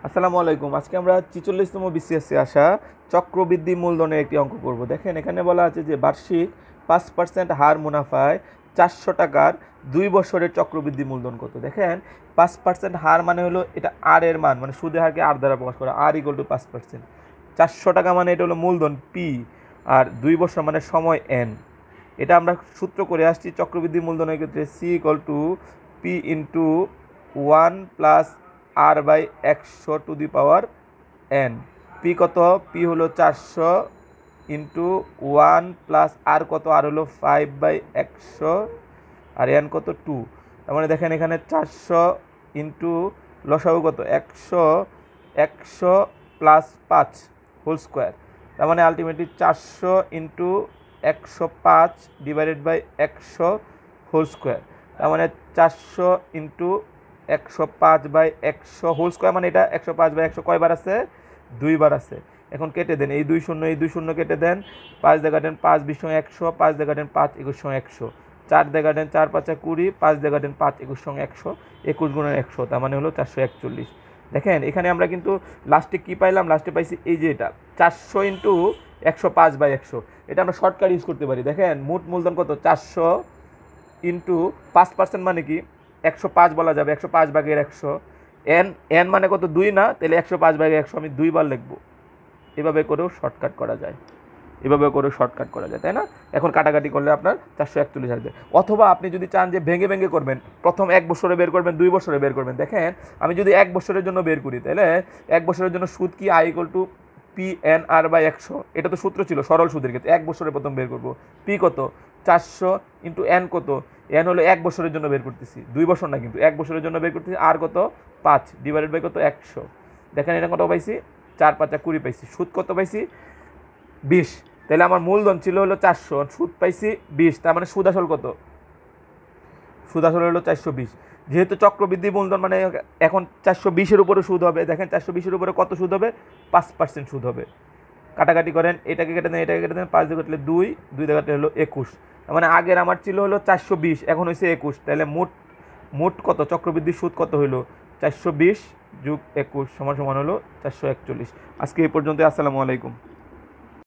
আসসালামু আলাইকুম। আজকে আমরা ৪৪তম বিসিএসে আসা চক্রবৃদ্ধি মূলধনের একটি অঙ্ক করব। দেখেন এখানে বলা আছে যে বার্ষিক ৫% হার মুনাফায় ৪০০ টাকার ২ বছরের চক্রবৃদ্ধি মূলধন কত। দেখেন ৫% হার মানে হলো এটা আর এর মান, মানে সুদের হারকে আর দ্বারা প্রকাশ করা, আর ইকুয়াল টু ৫%। ৪০০ টাকা মানে এটা হলো মূলধন পি, আর ২ বছর মানে সময় এন। এটা আমরা সূত্র করে আসছি চক্রবৃদ্ধি মূলধনের ক্ষেত্রে C equal to P into 1 plus R by 100 to the power N. P কত? পি হলো 400 ইন্টু 1 প্লাস আর কত? আর হলো 5/100, আর এন কত? 2। তার মানে দেখেন এখানে 400 ইন্টু লসাগু কত? 100 প্লাস 5 হোল স্কোয়ার। তার মানে ultimately 400 into 105 divided by 100 whole square. তার মানে 400 ইন্টু 105/100 হোল স্কোয়ার, মানে এটা 105/100 কয়বার আছে? 2 বার আছে। এখন কেটে দেন, এই 2 শূন্য এই 2 শূন্য কেটে দেন, 5 দেখা দেন 5 20 100, 5 দেখা দেন 5 21 100, 4 দেখা দেন 4 5 20, 5 দেখা দেন 5 21 100, 21 গুণন 100, তার মানে হলো 441। দেখেন এখানে আমরা কিন্তু লাস্টে কি পাইলাম? লাস্টে পাইছি এই যে এটা 400 ইন্টু 105/100। এটা আমরা শর্টকাট ইউজ করতে পারি। দেখেন মোট মূলধন কত? 400 ইন্টু 5% মানে কি 105 বলা যাবে, 105/100। এন এন মানে কত? 2 না? তাহলে 105/100 আমি 2 বার লিখবো। এভাবে করেও শর্টকাট করা যায়, তাই না? এখন কাটাকাটি করলে আপনার 441 আসবে। অথবা আপনি যদি চান যে ভেঙে ভেঙে করবেন, প্রথম 1 বছরে বের করবেন, 2 বছরে বের করবেন। দেখেন আমি যদি 1 বছরের জন্য বের করি, তাহলে 1 বছরের জন্য সুদ কি? I equal to PNR/100। এটা তো সূত্র ছিল সরল সুদের ক্ষেত্রে। 1 বছরে প্রথম বের করবো। পি কত? 400 ইন্টু এন কত? এন হলো 1 বছরের জন্য বের করতেছি, 2 বছর না কিন্তু 1 বছরের জন্য বের করতেছি। আর কত? 5 ডিভাইডেড বাই কত? 100। দেখেন এটা কত পাইছি? 4 5 20 পাইছি। সুদ কত পাইছি? 20। তাহলে আমার মূলধন ছিল হলো 400, সুদ পাইছি 20, তার মানে সুদ আসল কত? সুদ আসল হলো 420। যেহেতু চক্রবৃদ্ধি মূলধন মানে এখন 420-এর উপরে সুদ হবে। দেখেন 420-এর উপরে কত সুদ হবে? 5% সুদ হবে। কাটাকাটি করেন, এটাকে কেটে দেন, এটাকে কেটে দেন, 5 দিয়ে কাটলে 2, 2 দিয়ে কাটলে হলো 21। তার মানে আগের আমার ছিল হলো 420, এখন হয়েছে 21। তাহলে মোট কত? চক্রবৃদ্ধির সুদ কত হলো? 420 + 21 সমান সমান হলো 441। আজকে এই পর্যন্ত। আসসালামু আলাইকুম।